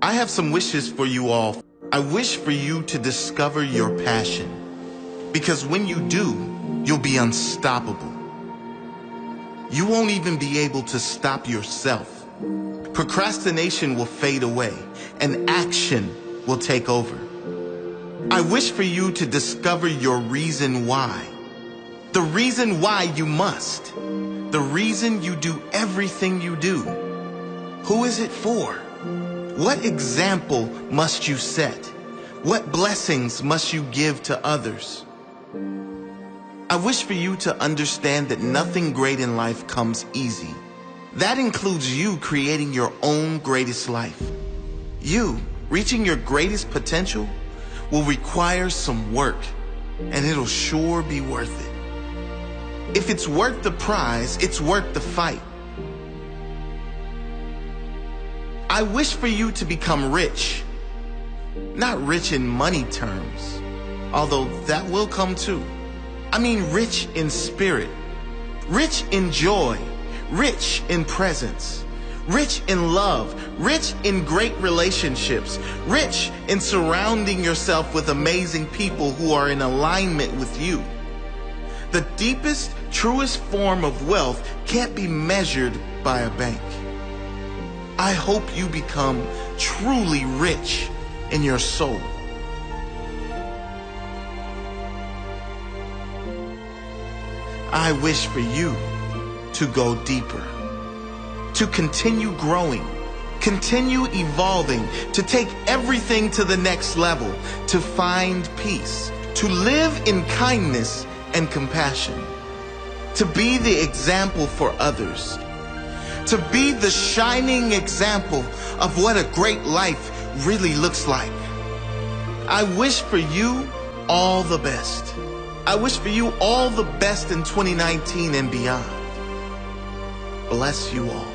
I have some wishes for you all. I wish for you to discover your passion, because when you do, you'll be unstoppable. You won't even be able to stop yourself. Procrastination will fade away, and action will take over. I wish for you to discover your reason why. The reason why you must. The reason you do everything you do. Who is it for? What example must you set? What blessings must you give to others? I wish for you to understand that nothing great in life comes easy. That includes you creating your own greatest life. You reaching your greatest potential will require some work, and it'll sure be worth it. If it's worth the prize, it's worth the fight. I wish for you to become rich. Not rich in money terms, although that will come too. I mean rich in spirit, rich in joy, rich in presence, rich in love, rich in great relationships, rich in surrounding yourself with amazing people who are in alignment with you. The deepest, truest form of wealth can't be measured by a bank. I hope you become truly rich in your soul. I wish for you to go deeper, to continue growing, continue evolving, to take everything to the next level, to find peace, to live in kindness and compassion, to be the example for others, to be the shining example of what a great life really looks like. I wish for you all the best. I wish for you all the best in 2019 and beyond. Bless you all.